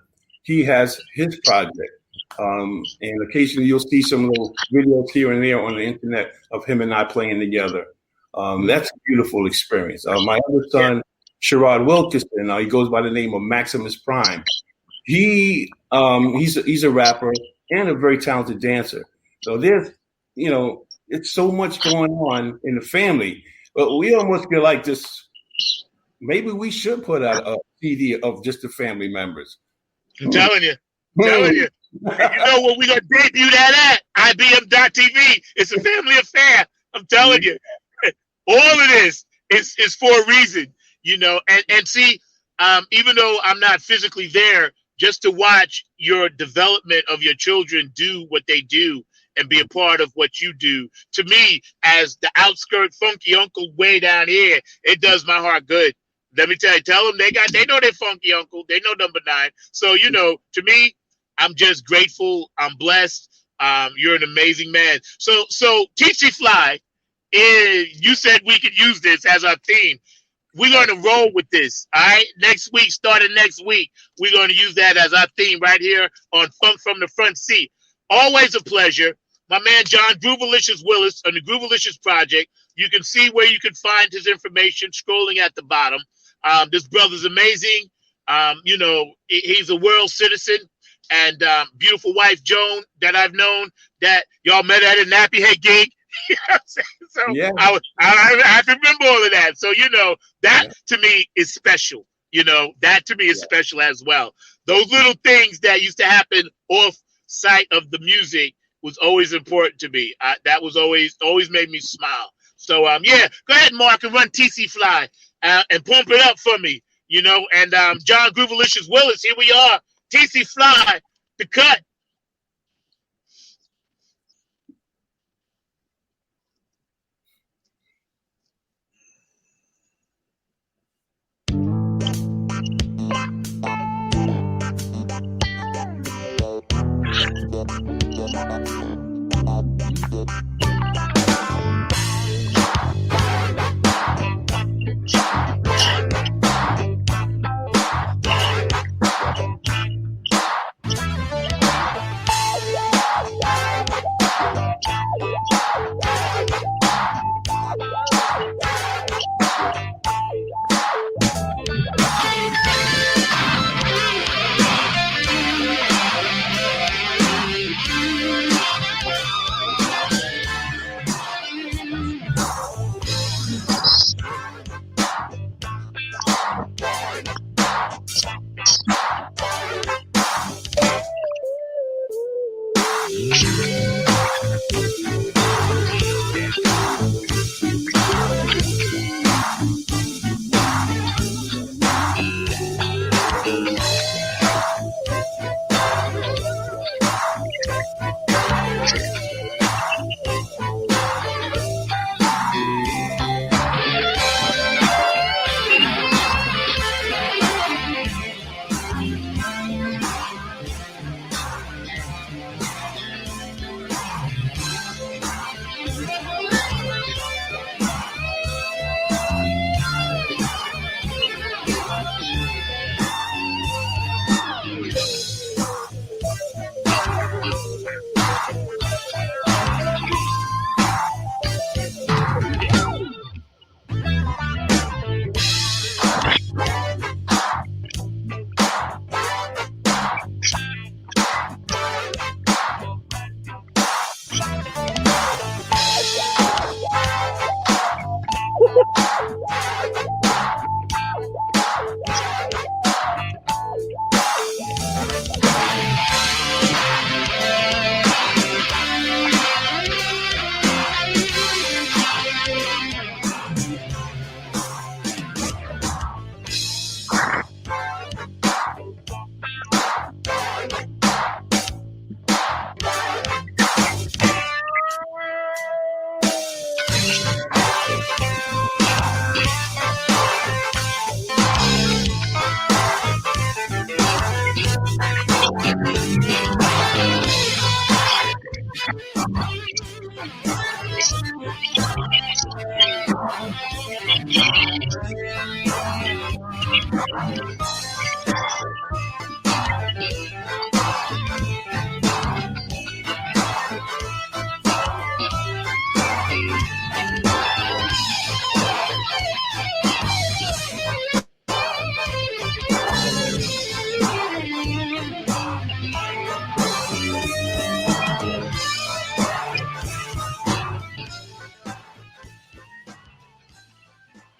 He has his project. And occasionally you'll see some little videos here and there on the internet of him and I playing together. That's a beautiful experience. My other son, Sherrod Wilkinson, he goes by the name of Maximus Prime. He's a rapper and a very talented dancer. So there's, you know, it's so much going on in the family. But we almost feel like this. Maybe we should put out a CD of just the family members. I'm telling you. And you know what we're going to debut that at? IBM.TV. It's a family affair. I'm telling you. All of this is for a reason, you know. And see, even though I'm not physically there, just to watch your development of your children do what they do and be a part of what you do, to me, as the outskirt funky uncle way down here, it does my heart good. Let me tell them they know their funky uncle. They know number 9. So, you know, to me, I'm just grateful. I'm blessed. You're an amazing man. So TC Fly, you said we could use this as our theme. We're going to roll with this. All right. Starting next week, we're going to use that as our theme right here on Funk from the Front Seat. Always a pleasure. My man, John Groovalicious Willis on the Groovalicious Project. You can see where you can find his information scrolling at the bottom. This brother's amazing. You know, he's a world citizen. And beautiful wife Joan that I've known, that y'all met at a nappy head gig. You know what I'm saying? So yeah. I remember all of that. So, you know, that to me is special. You know, that to me is special as well. Those little things that used to happen off site of the music was always important to me. That was always made me smile. So, go ahead, Mark, and run TC Fly and pump it up for me. You know, and John Groovalicious Willis, here we are. TC Fly, the cut.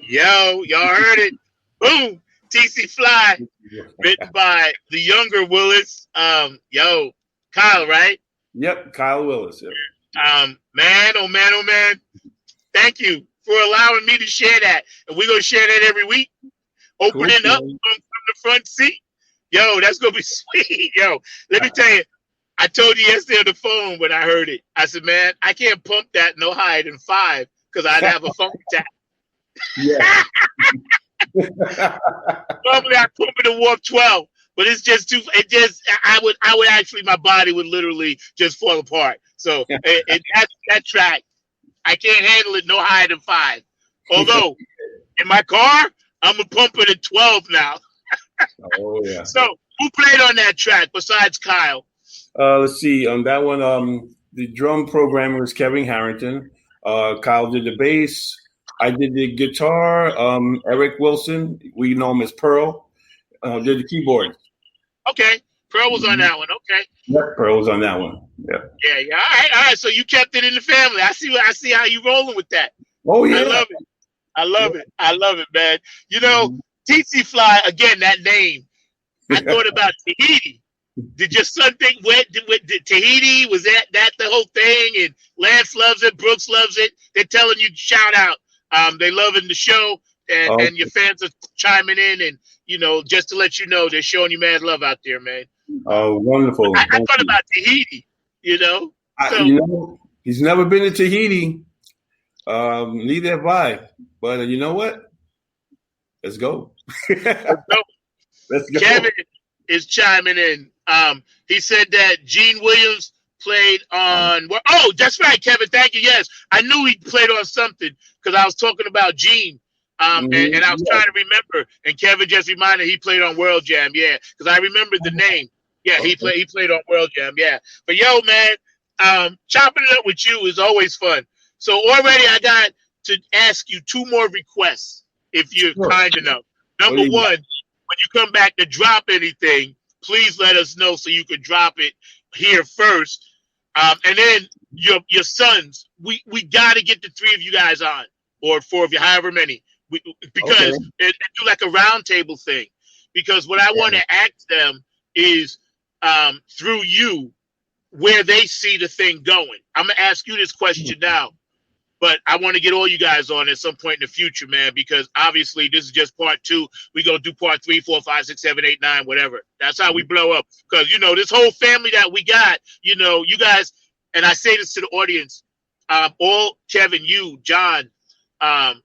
Yo, y'all heard it. Boom. TC Fly, written by the younger Willis. Yo, Kyle, right? Yep, Kyle Willis. Yep. Man, oh man, oh man. Thank you for allowing me to share that. And we're gonna share that every week. Opening up from the front seat. Yo, that's gonna be sweet. Yo, let me tell you, I told you yesterday on the phone when I heard it. I said, man, I can't pump that no higher than 5 because I'd have a phone tap. Yeah. Normally I pump it to warp 12, but it's just too. It just I would actually, my body would literally just fall apart. So that track, I can't handle it no higher than 5. Although in my car, I'm gonna pump it at 12 now. Oh yeah. So who played on that track besides Kyle? Let's see. On that one, the drum programmer was Kevin Harrington. Kyle did the bass. I did the guitar. Eric Wilson, we know him as Pearl, did the keyboards. Okay, Pearl was on that one. Okay. Yep, Pearl was on that one. Yeah. Yeah. All right. So you kept it in the family. I see how you rolling with that. Oh yeah. I love it, man. You know, TC Fly, again, that name. I thought about Tahiti. Did your son think did Tahiti? Was that the whole thing? And Lance loves it, Brooks loves it. They're telling you shout out. They loving the show, and your fans are chiming in, and you know, just to let you know, they're showing you mad love out there, man. Oh, wonderful! I thought about Tahiti. You know, he's never been to Tahiti. Neither have I. But you know what? Let's go. Let's go. Kevin is chiming in. He said that Gene Williams played on. Oh, that's right, Kevin. Thank you. Yes, I knew he played on something because I was talking about Gene. And I was trying to remember. And Kevin just reminded he played on World Jam. Yeah, because I remembered the name. Yeah, he played on World Jam. Yeah, but yo, man, chopping it up with you is always fun. So already I got to ask you 2 more requests if you're kind enough. Number 1, when you come back to drop anything, please let us know so you can drop it here first. And then your sons, we got to get the 3 of you guys on, or 4 of you, however many, because it do like a round table thing. Because what I want to ask them is through you where they see the thing going. I'm gonna ask you this question now, but I want to get all you guys on at some point in the future, man, because obviously this is just part 2. We're going to do part 3, 4, 5, 6, 7, 8, 9, whatever. That's how we blow up. Because, you know, this whole family that we got, you know, you guys, and I say this to the audience, all Kevin, you, John,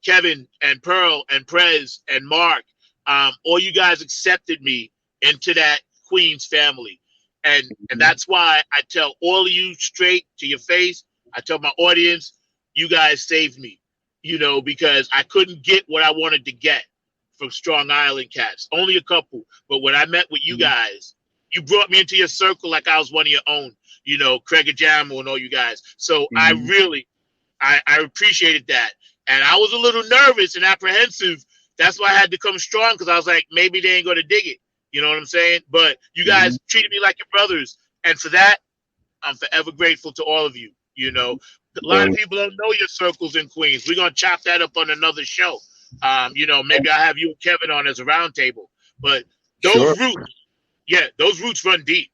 Kevin and Pearl and Prez and Mark, all you guys accepted me into that Queens family. And that's why I tell all of you straight to your face. I tell my audience, you guys saved me, you know, because I couldn't get what I wanted to get from Strong Island Cats. Only a couple. But when I met with you guys, you brought me into your circle like I was one of your own, Craig and Jamal and all you guys. So I really, I appreciated that. And I was a little nervous and apprehensive. That's why I had to come strong, because I was like, maybe they ain't going to dig it. You know what I'm saying? But you guys treated me like your brothers. And for that, I'm forever grateful to all of you. A lot of people don't know your circles in Queens. We're going to chop that up on another show. Maybe I'll have you and Kevin on as a roundtable. But those roots run deep.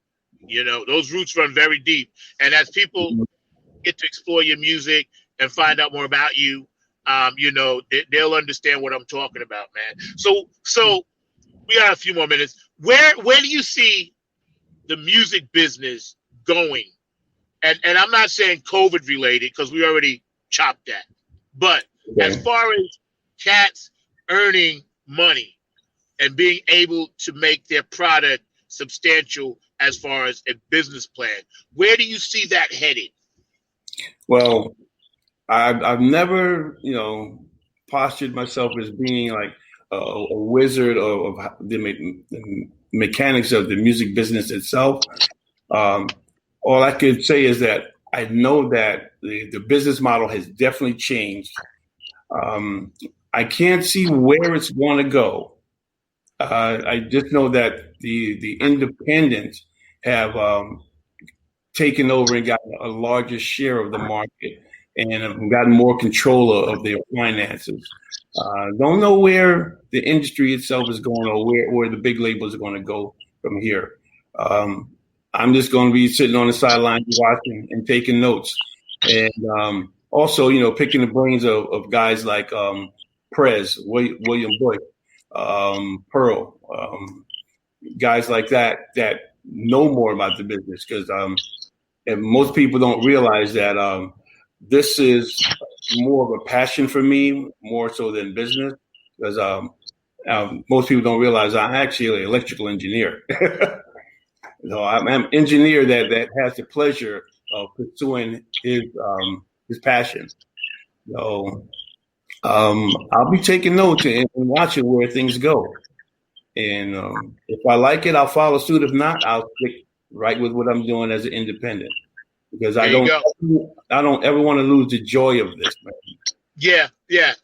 Those roots run very deep. And as people get to explore your music and find out more about you, they'll understand what I'm talking about, man. So we got a few more minutes. Where do you see the music business going? And I'm not saying COVID related, because we already chopped that. But as far as cats earning money and being able to make their product substantial as far as a business plan, where do you see that headed? Well, I've never, postured myself as being like a wizard of the mechanics of the music business itself. All I could say is that I know that the business model has definitely changed. I can't see where it's going to go. I just know that the independents have taken over and gotten a larger share of the market and have gotten more control of their finances. Don't know where the industry itself is going, or where the big labels are going to go from here. I'm just going to be sitting on the sidelines watching and taking notes. And also, picking the brains of guys like Prez, William Boyd, Pearl, guys like that know more about the business, because and most people don't realize that this is more of a passion for me, more so than business, because most people don't realize I'm actually an electrical engineer. I'm an engineer that has the pleasure of pursuing his passion. So I'll be taking notes and watching where things go. And if I like it, I'll follow suit. If not, I'll stick right with what I'm doing as an independent, because I don't ever want to lose the joy of this, man. Yeah,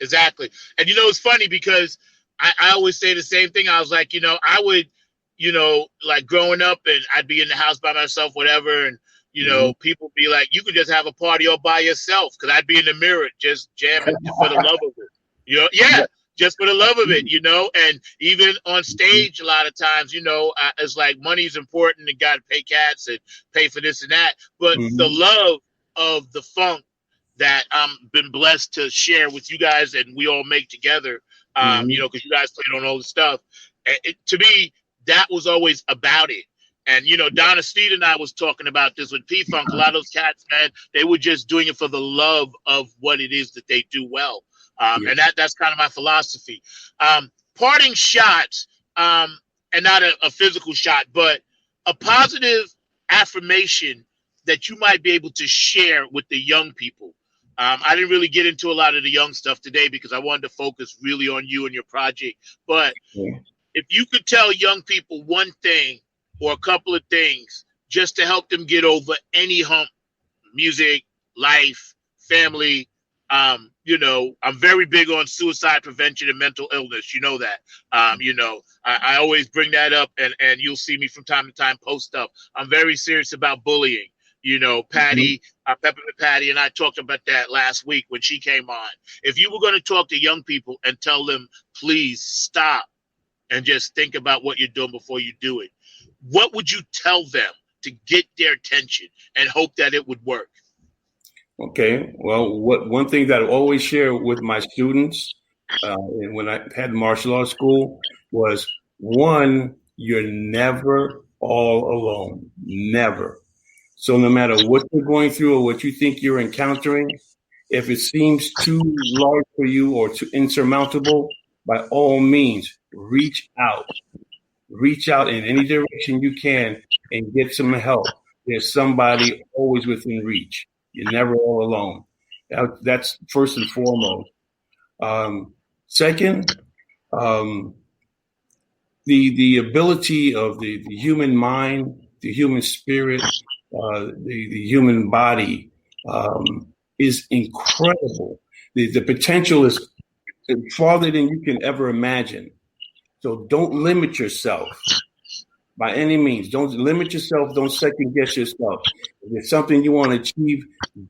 exactly. And it's funny, because I always say the same thing. I was like, I would, like growing up, and I'd be in the house by myself, whatever, and people be like, you could just have a party all by yourself, because I'd be in the mirror just jamming for the love of it. Just for the love of it, and even on stage, a lot of times, it's like money's important and got to pay cats and pay for this and that. But the love of the funk that I'm been blessed to share with you guys, and we all make together, because you guys played on all the stuff. To me, that was always about it. And, Donna Steed and I was talking about this with P-Funk. A lot of those cats, man, they were just doing it for the love of what it is that they do well. And that's kind of my philosophy. Parting shots, and not a physical shot, but a positive affirmation that you might be able to share with the young people. I didn't really get into a lot of the young stuff today, because I wanted to focus really on you and your project. But if you could tell young people one thing or a couple of things just to help them get over any hump, music, life, family, I'm very big on suicide prevention and mental illness. You know that. I always bring that up, and you'll see me from time to time post stuff. I'm very serious about bullying. Patty, Peppermint Patty, and I talked about that last week when she came on. If you were going to talk to young people and tell them, please stop and just think about what you're doing before you do it, what would you tell them to get their attention and hope that it would work? Okay. Well, one thing that I always share with my students, and when I had martial arts school, was one, you're never all alone. Never. So no matter what you're going through or what you think you're encountering, if it seems too large for you or too insurmountable, by all means, reach out. Reach out in any direction you can and get some help. There's somebody always within reach. You're never all alone. That's first and foremost. Second, the ability of the human mind, the human spirit, the human body is incredible. The potential is farther than you can ever imagine. So don't limit yourself by any means. Don't limit yourself. Don't second guess yourself. If there's something you want to achieve,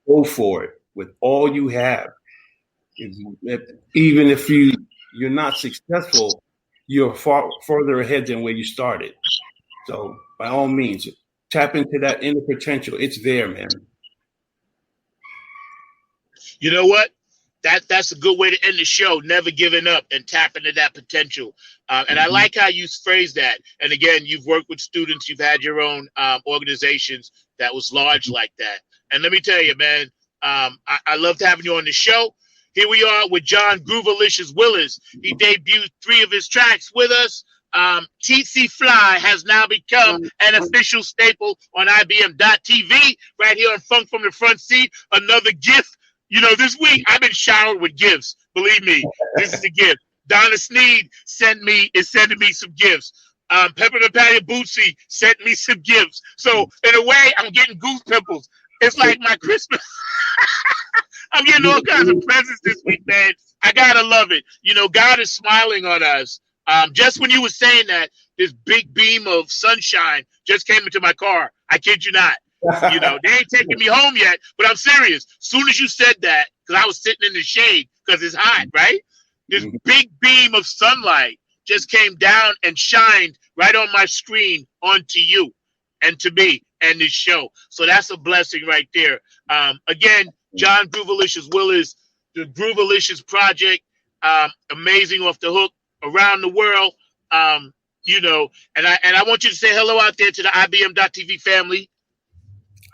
go for it with all you have. Even if you're not successful, you're further ahead than where you started. So by all means, tap into that inner potential. It's there, man. You know what? That's a good way to end the show. Never giving up and tap into that potential. And I like how you phrase that. And again, you've worked with students. You've had your own organizations that was large like that. And let me tell you, man, I loved having you on the show. Here we are with John Groovalicious Willis. He debuted 3 of his tracks with us. TC Fly has now become an official staple on IBM.TV right here on Funk from the Front Seat. Another gift. You know, this week I've been showered with gifts. Believe me, this is a gift. Donna Sneed is sending me some gifts. Pepper the Patty Bootsy sent me some gifts. So in a way, I'm getting goose pimples. It's like my Christmas. I'm getting all kinds of presents this week, man. I gotta love it. You know, God is smiling on us. Just when you were saying that, this big beam of sunshine just came into my car. I kid you not. You know, they ain't taking me home yet, but I'm serious. Soon as you said that, because I was sitting in the shade because it's hot, right? This big beam of sunlight just came down and shined right on my screen onto you and to me and this show. So that's a blessing right there. Again, John Groovalicious Willis, the Groovalicious Project, amazing off the hook around the world. You know, and I want you to say hello out there to the IBM.TV family.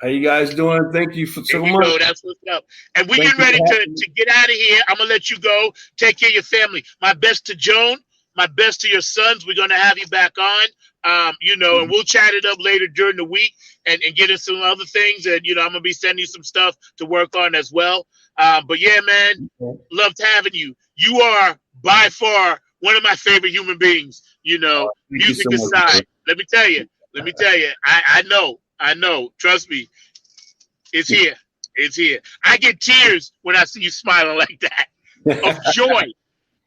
How you guys doing? Thank you so much. Go. That's what's up. And we're getting ready to get out of here. I'm going to let you go. Take care of your family. My best to Joan. My best to your sons. We're going to have you back on. You know, and we'll chat it up later during the week and get into some other things. And, you know, I'm going to be sending you some stuff to work on as well. But, yeah, man, loved having you. You are by far one of my favorite human beings, you know, music aside. Let me tell you. I know. Trust me. It's here. It's here. I get tears when I see you smiling like that. Of joy.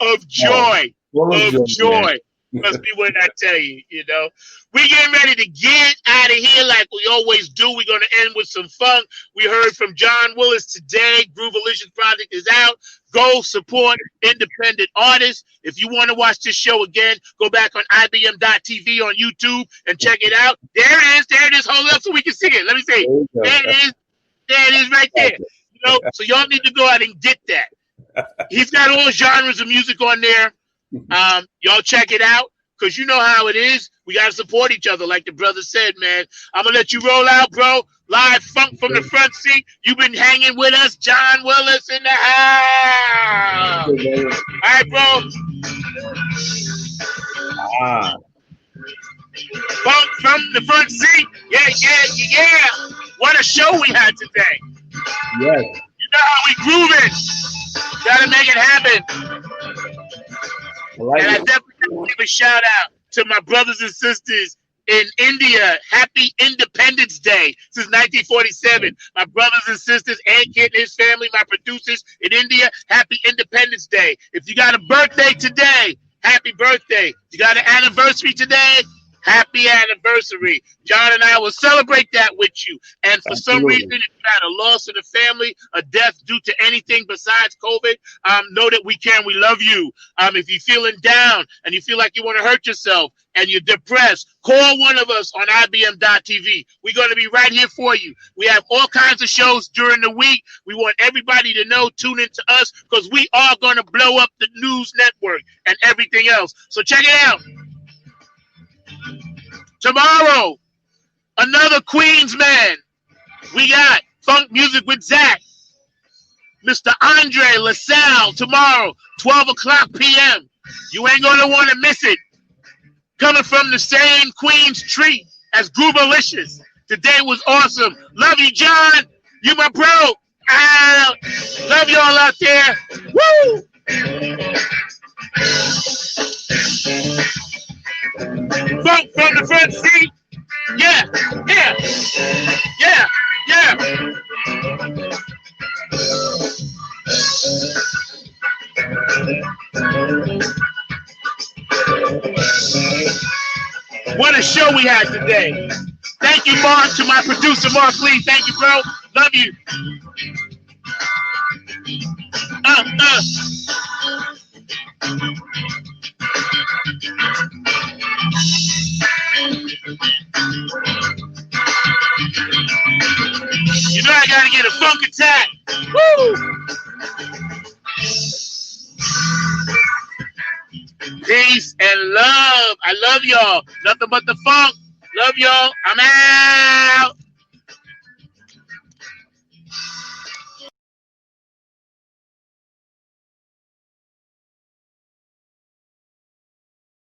Of joy. Of joy. Must be what I tell you, you know. We're getting ready to get out of here like we always do. We're going to end with some funk. We heard from John Willis today. Groovalicious Project is out. Go support independent artists. If you want to watch this show again, go back on IBM.TV on YouTube and check it out. There it is. Hold up so we can see it. Let me see. There it is right there. You know, so y'all need to go out and get that. He's got all genres of music on there. Y'all check it out because you know how it is. We got to support each other like the brother said, man. I'm going to let you roll out, bro. Live funk from the front seat. You've been hanging with us. John Willis in the house. All right, bro. Funk from the front seat. Yeah. What a show we had today. Yes. You know how we grooving. Got to make it happen. I definitely give a shout out to my brothers and sisters in India. Happy Independence Day since 1947. My brothers and sisters, Ankit and his family, my producers in India, happy Independence Day. If you got a birthday today, happy birthday. If you got an anniversary today, happy anniversary. John and I will celebrate that with you. And for some reason, if you had a loss in the family, a death due to anything besides COVID, know that we can. We love you. If you're feeling down and you feel like you want to hurt yourself and you're depressed, call one of us on IBM.TV. We're going to be right here for you. We have all kinds of shows during the week. We want everybody to know, tune into us because we are going to blow up the news network and everything else. So check it out. Tomorrow, another Queens man. We got funk music with Zack. Mr. Andre LaSalle tomorrow, 12 o'clock p.m. You ain't going to want to miss it. Coming from the same Queens tree as Groovalicious. Today was awesome. Love you, John. You my bro. Love y'all out there. Woo! Funk from the front seat. Yeah, yeah, yeah, yeah. What a show we had today. Thank you, Mark, to my producer, Mark Lee. Thank you, bro. Love you. You know I gotta get a funk attack. Woo! Peace and love. I love y'all. Nothing but the funk. Love y'all. I'm out.